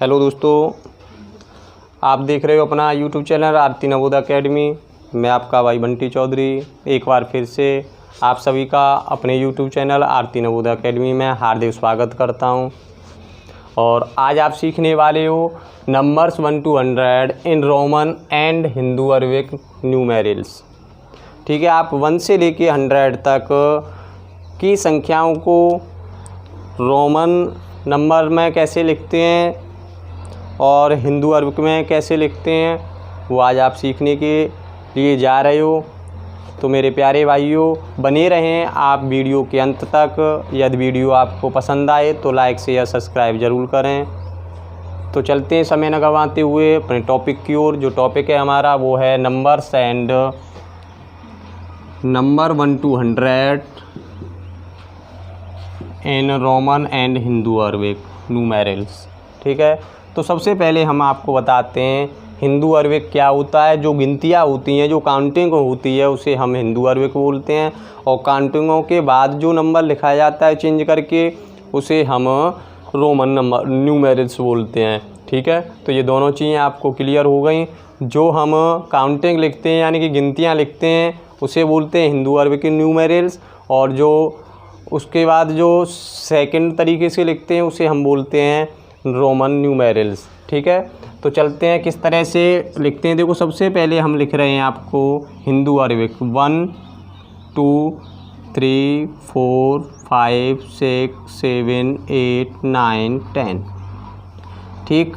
Hello दोस्तों, आप देख रहे हो अपना यूट्यूब चैनल आरती नवोदय एकेडमी। मैं आपका भाई बंटी चौधरी एक बार फिर से आप सभी का अपने यूट्यूब चैनल आरती नवोदय एकेडमी में हार्दिक स्वागत करता हूं। और आज आप सीखने वाले हो numbers 1 to 100 in Roman and Hindu Arabic numerals. ठीक है, आप 1 से लेके 100 तक की संख्याओं को रोमन नंबर में कैसे लिखते हैं और हिंदू अरबिक में कैसे लिखते हैं वो आज आप सीखने के लिए जा रहे हो। तो मेरे प्यारे भाइयों, बने रहें आप वीडियो के अंत तक। यदि वीडियो आपको पसंद आए तो लाइक शेयर सब्सक्राइब ज़रूर करें। तो चलते हैं समय न गंवाते हुए अपने टॉपिक की ओर। जो टॉपिक है हमारा वो है numbers and number 1 to 100 in Roman and Hindu Arabic numerals. ठीक है, तो सबसे पहले हम आपको बताते हैं हिंदू अरबिक क्या होता है। जो गिनतियाँ होती हैं, जो काउंटिंग होती है, उसे हम हिंदू अरबिक बोलते हैं। और काउंटिंगों के बाद जो नंबर लिखा जाता है चेंज करके, उसे हम रोमन नंबर न्यूमेरल्स बोलते हैं। ठीक है, तो ये दोनों चीज़ें आपको क्लियर हो गई। जो हम काउंटिंग लिखते हैं यानी कि गिनतियाँ लिखते हैं उसे बोलते हैं हिंदू अरबिक न्यूमेरल्स। और जो उसके बाद जो सेकंड तरीके से लिखते हैं उसे हम बोलते हैं रोमन न्यूमेरल्स। ठीक है, तो चलते हैं किस तरह से लिखते हैं। देखो, सबसे पहले हम लिख रहे हैं आपको हिंदू अरबिक 1 2 3 4 5 6 7 8 9 10। ठीक,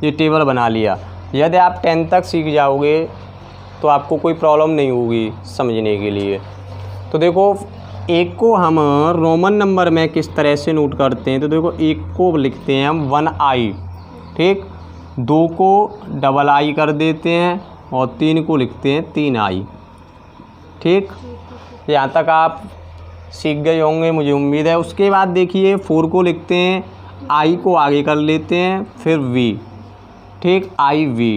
ये टेबल बना लिया। यदि आप 10 तक सीख जाओगे तो आपको कोई प्रॉब्लम नहीं होगी समझने के लिए। तो देखो, एक को हम रोमन नंबर में किस तरह से नोट करते हैं। तो देखो, एक को लिखते हैं हम 1I। ठीक, 2 को डबल I कर देते हैं और 3 को लिखते हैं 3I। ठीक, यहाँ तक आप सीख गए होंगे मुझे उम्मीद है। उसके बाद देखिए 4 को लिखते हैं, I को आगे कर लेते हैं, फिर V। ठीक, IV।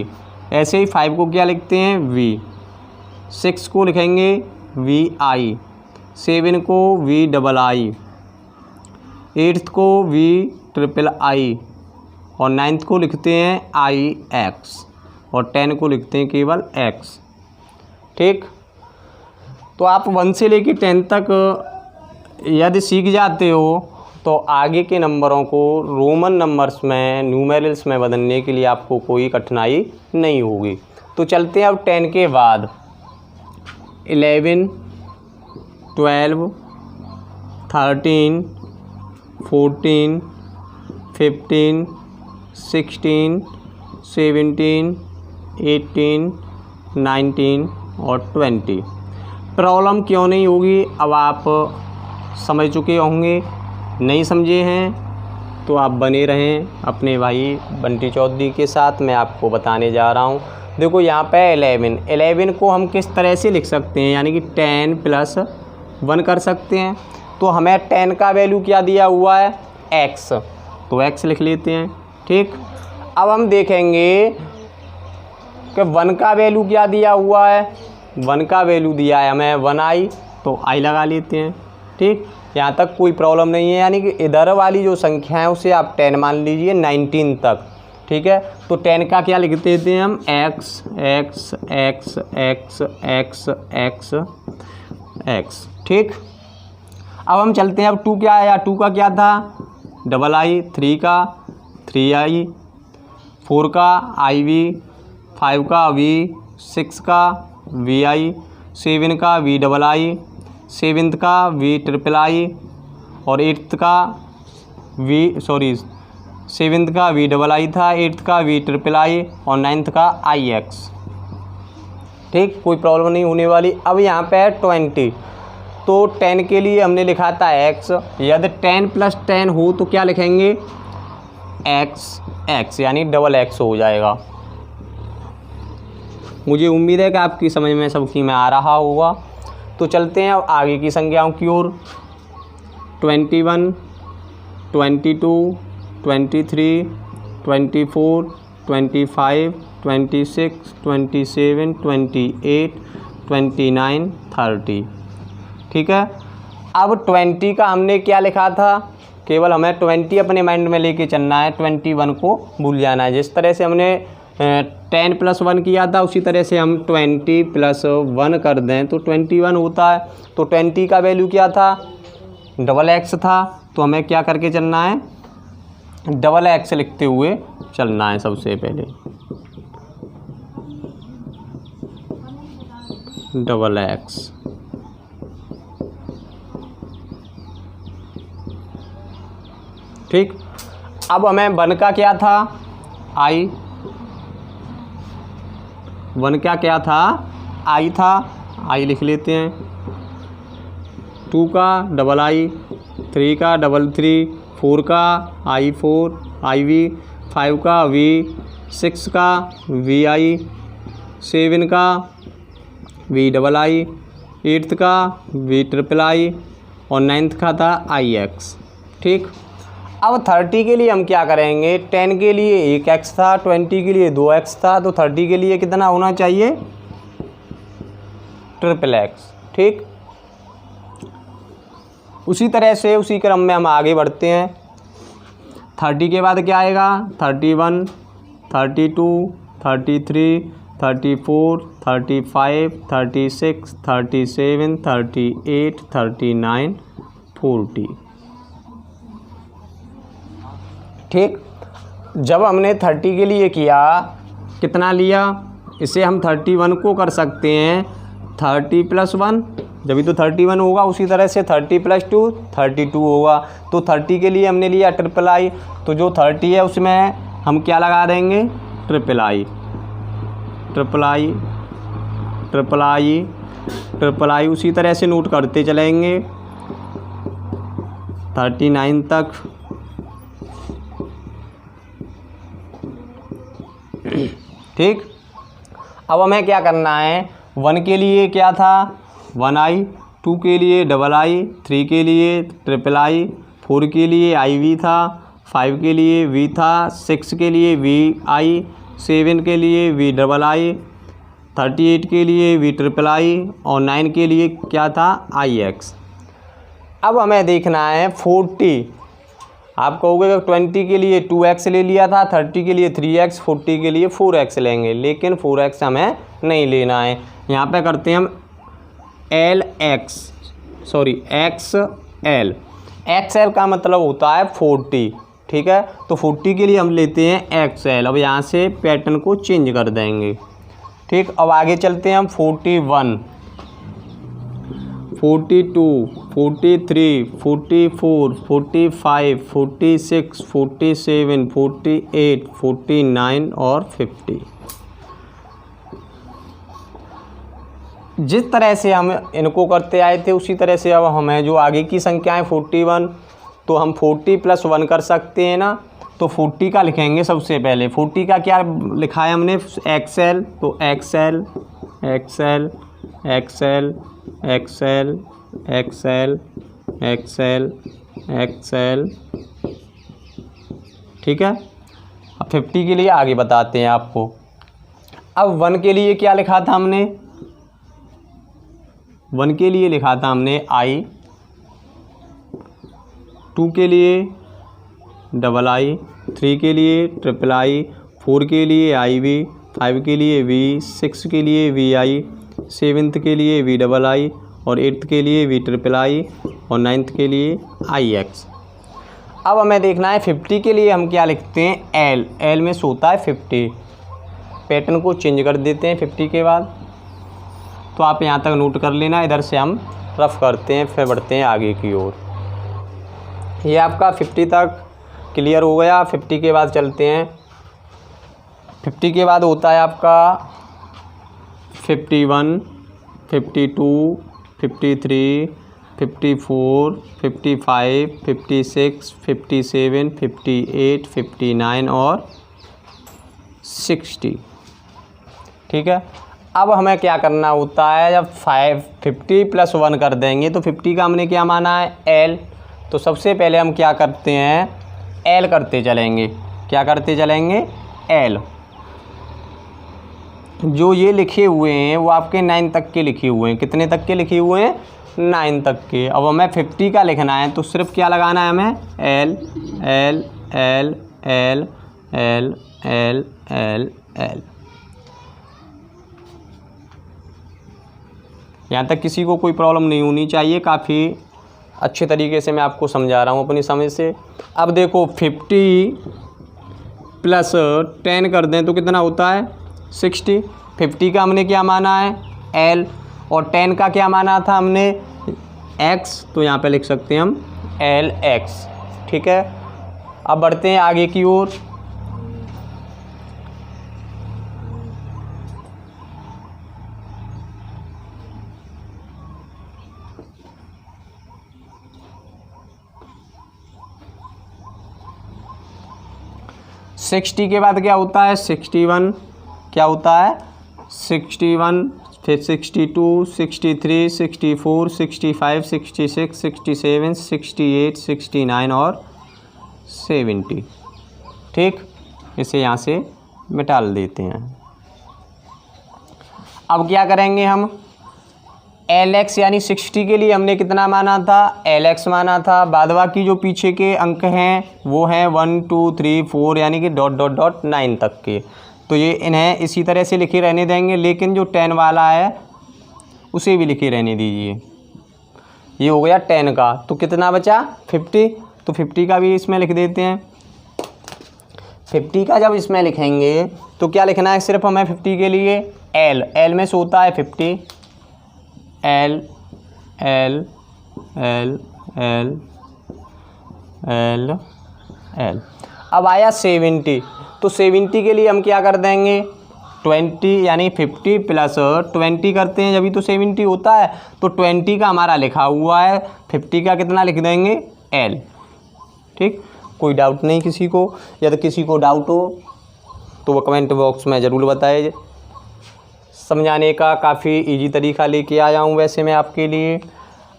ऐसे ही 5 को क्या लिखते हैं, V। 6 को लिखेंगे VI। 7 को VII। 8th को VIII। और 9th को लिखते हैं IX। और 10 को लिखते हैं केवल X। ठीक, तो आप 1 से लेकर 10 तक यदि सीख जाते हो तो आगे के नंबरों को रोमन नंबर्स में न्यूमेरल्स में बदलने के लिए आपको कोई कठिनाई नहीं होगी। तो चलते हैं अब 10 के बाद 11 12 13 14 15 16 17 18 19 और 20। प्रॉब्लम क्यों नहीं होगी अब आप समझ चुके होंगे। नहीं समझे हैं तो आप बने रहें अपने भाई बंटी चौधरी के साथ। मैं आपको बताने जा रहा हूँ। देखो, यहाँ पे 11 को हम किस तरह से लिख सकते हैं, यानी कि 10 + 1 कर सकते हैं। तो हमें 10 का वैल्यू क्या दिया हुआ है, X, तो X लिख लेते हैं। ठीक, अब हम देखेंगे कि 1 का वैल्यू क्या दिया हुआ है। 1 का वैल्यू दिया है हमें 1I, तो I लगा लेते हैं। ठीक, यहाँ तक कोई प्रॉब्लम नहीं है। यानी कि इधर वाली जो संख्या है उसे आप 10 मान लीजिए 19 तक। ठीक है, तो 10 का क्या लिख देते हैं हम, X X X X X X X। ठीक, अब हम चलते हैं। अब 2 क्या आया, 2 का क्या था, II। 3 का 3I। 4 का IV। 5 का V। 6 का VI। 7 का VII। 7th का VIII। और 7th का VII था। 8th का VIII और 9th का IX। ठीक, कोई प्रॉब्लम नहीं होने वाली। अब यहाँ पे है 20। तो 10 के लिए हमने लिखा था X। यदि 10 + 10 हो तो क्या लिखेंगे, XX, यानी XX हो जाएगा। मुझे उम्मीद है कि आपकी समझ में सबकी में आ रहा होगा। तो चलते हैं अब आगे की संख्याओं की ओर। 21 22 23 24 25 26 27 28 29 30। ठीक है, अब 20 का हमने क्या लिखा था, केवल हमें 20 अपने माइंड में लेके चलना है, 21 को भूल जाना है। जिस तरह से हमने 10 + 1 किया था उसी तरह से हम 20 + 1 कर दें तो 21 होता है। तो 20 का वैल्यू क्या था, XX था, तो हमें क्या करके चलना है, XX लिखते हुए चलना है सबसे पहले, XX। ठीक, अब हमें 1 का क्या था, I, 1 का क्या था, I था, I लिख लेते हैं। 2 का II, 3 का III, 4 का I4 IV, 5 का V, 6 का VI, 7 का VII, 8th का VIII और 9th का था IX। ठीक, अब 30 के लिए हम क्या करेंगे, 10 के लिए 1x था, 20 के लिए 2x था, तो 30 के लिए कितना होना चाहिए, XXX। ठीक, उसी तरह से उसी क्रम में हम आगे बढ़ते हैं। 30 के बाद क्या आएगा, 31, 32, 33, 34, 35, 36, 37, 38, 39, 40। ठीक, जब हमने 30 के लिए किया कितना लिया, इसे हम 31 को कर सकते हैं 30 + 1, जब भी तो 31 होगा, उसी तरह से 30 + 2 32 होगा। तो 30 के लिए हमने लिया III, तो जो 30 है उसमें हम क्या लगा देंगे, III। उसी तरह से नोट करते चलेंगे 39 तक। ठीक, अब हमें क्या करना है, 1 के लिए क्या था, 1I, 2 के लिए II, 3 के लिए III, 4 के लिए IV था, 5 के लिए V था, 6 के लिए VI, 7 के लिए VII, 38 के लिए VIII और 9 के लिए क्या था, IX। अब हमें देखना है 40। आप कहोगे कि 20 के लिए 2x ले लिया था, 30 के लिए 3x, 40 के लिए 4x लेंगे, लेकिन 4x हमें नहीं लेना है। यहाँ पे करते हैं हम XL। XL का मतलब होता है 40। ठीक है, तो 40 के लिए हम लेते हैं XL। अब यहाँ से पैटर्न को चेंज कर देंगे। ठीक, अब आगे चलते हैं हम 41, 42, 43, 44, 45, 46, 47, 48, 49 और 50। जिस तरह से हम इनको करते आए थे उसी तरह से अब हमें जो आगे की संख्याएं 41, तो हम 40 + 1 कर सकते हैं ना। तो 40 का लिखेंगे सबसे पहले। 40 का क्या लिखा है हमने, XL, तो XL, XL, XL, XL, XL, XL, XL। ठीक है, अब 50 के लिए आगे बताते हैं आपको। अब 1 के लिए क्या लिखा था हमने, 1 के लिए लिखा था हमने I, 2 के लिए II, 3 के लिए III, 4 के लिए IV, 5 के लिए V, 6 के लिए VI, 7th के लिए VII और 8th के लिए VIII और 9th के लिए IX। अब हमें देखना है 50 के लिए हम क्या लिखते हैं, L। L में से होता है 50। पैटर्न को चेंज कर देते हैं 50 के बाद। तो आप यहाँ तक नोट कर लेना, इधर से हम रफ करते हैं, फिर बढ़ते हैं आगे की ओर। ये आपका 50 तक क्लियर हो गया। 50 के बाद चलते हैं, 50 के बाद होता है आपका 51, 52, 53, 54, 55, 56, 57, 58, 59 और 60। ठीक है, अब हमें क्या करना होता है, जब 50 + 1 कर देंगे तो 50 का हमने क्या माना है, L। तो सबसे पहले हम क्या करते हैं, L करते चलेंगे। क्या करते चलेंगे, L। जो ये लिखे हुए हैं वो आपके 9 तक के लिखे हुए हैं। कितने तक के लिखे हुए हैं? 9 तक के। अब हमें 50 का लिखना है तो सिर्फ क्या लगाना है हमें? L L L L L L L L. यहाँ तक किसी को कोई प्रॉब्लम नहीं होनी चाहिए। काफ़ी अच्छे तरीके से मैं आपको समझा रहा हूँ अपनी समझ से। अब देखो 50 प्लस 10 कर दें तो कितना होता है? 60। 50 का हमने क्या माना है? एल, और 10 का क्या माना था हमने? एक्स। तो यहाँ पे लिख सकते हैं हम एल एक्स। ठीक है, अब बढ़ते हैं आगे की ओर। सिक्सटी के बाद क्या होता है? 61। क्या होता है? 61, फिर 62, 63, 64, 65, 66, 67, 68, 69 और 70। ठीक, इसे यहाँ से मिटा देते हैं। अब क्या करेंगे हम? एल एक्स यानी 60 के लिए हमने कितना माना था? एल एक्स माना था। बाद बाकी जो पीछे के अंक हैं वो हैं 1 2 3 4 यानी कि डॉट डॉट डॉट 9 तक के। तो ये इन्हें इसी तरह से लिखे रहने देंगे, लेकिन जो 10 वाला है उसे भी लिखे रहने दीजिए। ये हो गया 10 का। तो कितना बचा? 50। तो 50 का भी इसमें लिख देते हैं। 50 का जब इसमें लिखेंगे तो क्या लिखना है सिर्फ हमें 50 के लिए? एल। एल में से होता है 50। L L L L L L. अब आया 70। तो 70 के लिए हम क्या कर देंगे? 20 यानी 50 प्लस 20 करते हैं जब भी तो 70 होता है। तो 20 का हमारा लिखा हुआ है, 50 का कितना लिख देंगे? एल। ठीक, कोई डाउट नहीं किसी को? यदि किसी को डाउट हो तो वो कमेंट बॉक्स में ज़रूर बताइए। समझाने का काफ़ी इजी तरीका लेके आया हूँ वैसे मैं आपके लिए।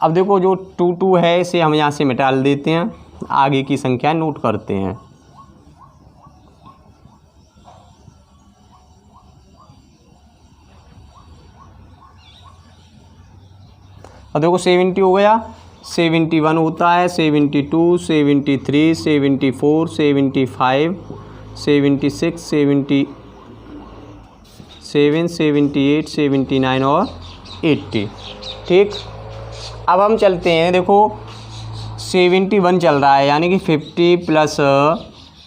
अब देखो जो 2 2 है इसे हम यहाँ से मिटा देते हैं, आगे की संख्या नोट करते हैं। अब देखो 70 हो गया, 71 होता है, 72, 73, 74, 75, 76, 77, 78, 79 और 80। ठीक, अब हम चलते हैं। देखो 71 चल रहा है यानी कि 50 प्लस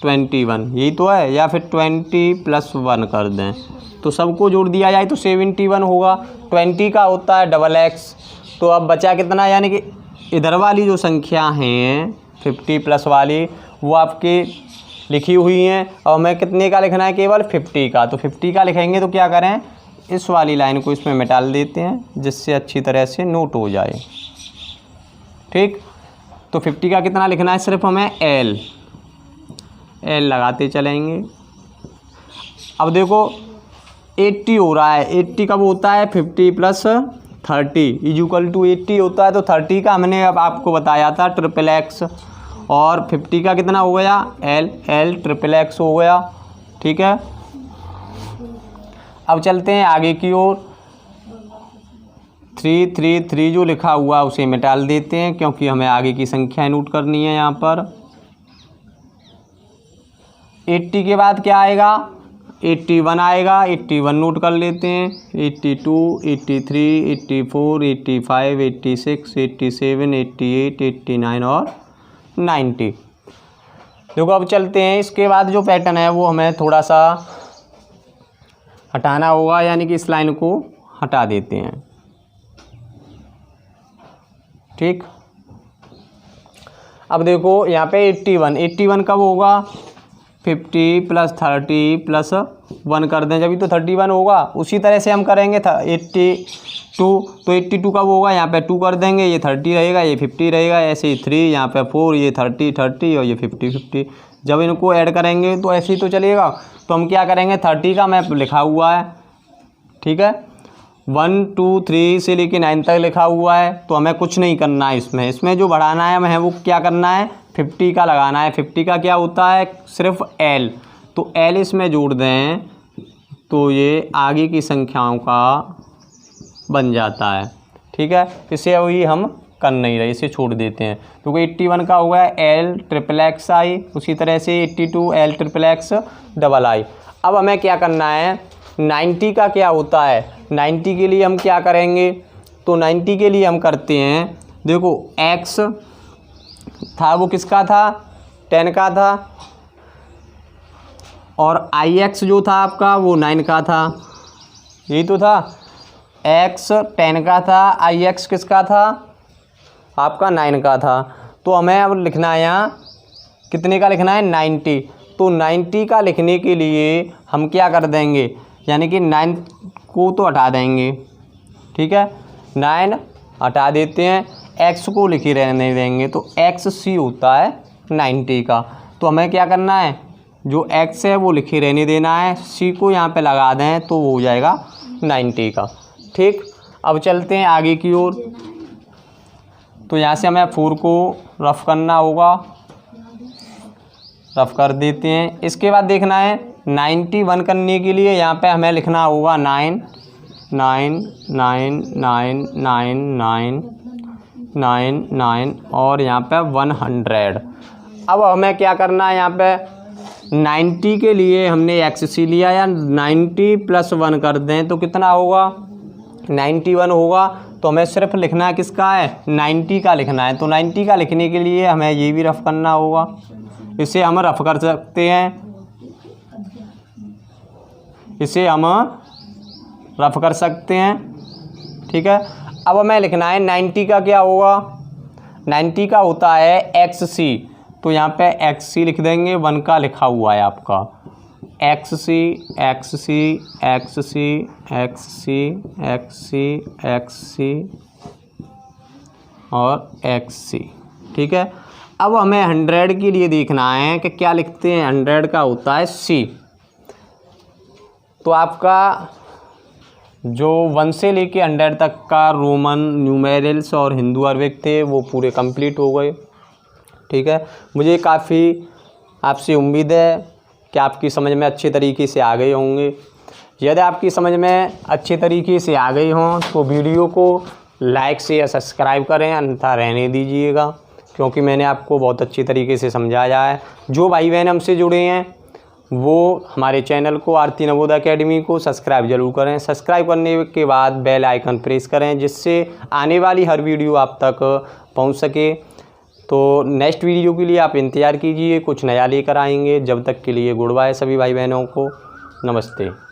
21 यही तो है, या फिर 20 प्लस 1 कर दें तो सबको जोड़ दिया जाए तो 71 होगा। 20 का होता है डबल एक्स। तो अब बचा कितना, यानी कि इधर वाली जो संख्या हैं 50 प्लस वाली वो आपके लिखी हुई हैं और हमें कितने का लिखना है? केवल 50 का। तो 50 का लिखेंगे तो क्या करें? इस वाली लाइन को इसमें मिटा देते हैं जिससे अच्छी तरह से नोट हो जाए। ठीक, तो 50 का कितना लिखना है? सिर्फ हमें एल। एल लगाते चलेंगे। अब देखो 80 हो रहा है। 80 कब होता है? 50 प्लस 30 इक्वल टू 80 होता है। तो 30 का हमने अब आपको बताया था ट्रिपल एक्स, और 50 का कितना हो गया? एल। एल ट्रिपल एक्स हो गया। ठीक है, अब चलते हैं आगे की ओर। 333 जो लिखा हुआ उसे मिटा देते हैं क्योंकि हमें आगे की संख्या नोट करनी है यहाँ पर। 80 के बाद क्या आएगा? 81 आएगा। 81 नोट कर लेते हैं। 82, 83, 84, 85, 86, 87, 88, 89 और 90। देखो अब चलते हैं। इसके बाद जो पैटर्न है वो हमें थोड़ा सा हटाना होगा, यानी कि इस लाइन को हटा देते हैं। ठीक, अब देखो यहाँ पे 81 कब होगा? 50 प्लस 30 प्लस 1 कर दें जब भी तो 31 होगा। उसी तरह से हम करेंगे 82। तो 82 कब होगा? यहाँ पे 2 कर देंगे, ये 30 रहेगा, ये 50 रहेगा, ऐसे ही 3, यहाँ पे 4, ये 30 और ये 50। जब इनको ऐड करेंगे तो ऐसे ही तो चलेगा। तो हम क्या करेंगे? 30 का मैप लिखा हुआ है। ठीक है, 1 2 3 से लेके 9 तक लिखा हुआ है। तो हमें कुछ नहीं करना है इसमें जो बढ़ाना है हमें वो क्या करना है? 50 का लगाना है। 50 का क्या होता है? सिर्फ एल। तो एल इसमें जोड़ दें तो ये आगे की संख्याओं का बन जाता है। ठीक है, इसे अभी हम कर नहीं रहे, इसे छोड़ देते हैं। तो 81 का होगा L XXXI, उसी तरह से 82 LXXXII। अब हमें क्या करना है, 90 का क्या होता है। 90 के लिए हम क्या करेंगे, तो 90 के लिए हम करते हैं, देखो X था वो किसका था, 10 का था, और IX जो था आपका वो 9 का था, यही तो था। X 10 का था, IX किसका था, आपका 9 का था। तो हमें अब लिखना है यहाँ कितने का लिखना है, 90। तो 90 का लिखने के लिए हम क्या कर देंगे, यानी कि 9 को तो हटा देंगे। ठीक है, 9 हटा देते हैं, X को लिखे रहने देंगे। तो XC होता है 90 का। तो हमें क्या करना है, जो X है वो लिखे रहने देना है, C को यहाँ पे लगा दें तो वो हो जाएगा 90 का। ठीक, अब चलते हैं आगे की ओर। तो यहाँ से हमें 4 को रफ़ करना होगा, रफ़ कर देते हैं। इसके बाद देखना है 91 करने के लिए यहाँ पे हमें लिखना होगा 9 9 9 9 9 9 9 9 और यहाँ पे 100। अब हमें क्या करना है, यहाँ पे 90 के लिए हमने XC लिया, या 90 + 1 कर दें तो कितना होगा, 91 होगा। तो हमें सिर्फ लिखना है किसका है, 90 का लिखना है। तो 90 का लिखने के लिए हमें ये भी रफ़ करना होगा, इसे हम रफ़ कर सकते हैं, इसे हम रफ़ कर सकते हैं। ठीक है, अब हमें लिखना है 90 का क्या होगा, 90 का होता है XC। तो यहाँ पे XC लिख देंगे, 1 का लिखा हुआ है आपका, XC XC XC XC XC XC और XC। ठीक है, अब हमें 100 के लिए देखना है कि क्या लिखते हैं। 100 का होता है C। तो आपका जो 1 से लेके 100 तक का रोमन न्यूमेरल्स और हिंदू अरबिक थे वो पूरे कंप्लीट हो गए। ठीक है, मुझे काफ़ी आपसे उम्मीद है कि आपकी समझ में अच्छे तरीके से आ गए होंगे। यदि आपकी समझ में अच्छे तरीके से आ गई हों तो वीडियो को लाइक से या सब्सक्राइब करें, अन्यथा रहने दीजिएगा, क्योंकि मैंने आपको बहुत अच्छी तरीके से समझाया है। जो भाई बहन हमसे जुड़े हैं वो हमारे चैनल को आरती नवोदय एकेडमी को सब्सक्राइब ज़रूर करें। सब्सक्राइब करने के बाद बेल आइकन प्रेस करें, जिससे आने वाली हर वीडियो आप तक पहुंच सके। तो नेक्स्ट वीडियो के लिए आप इंतज़ार कीजिए, कुछ नया लेकर आएंगे। जब तक के लिए गुड बाय सभी भाई बहनों को, नमस्ते।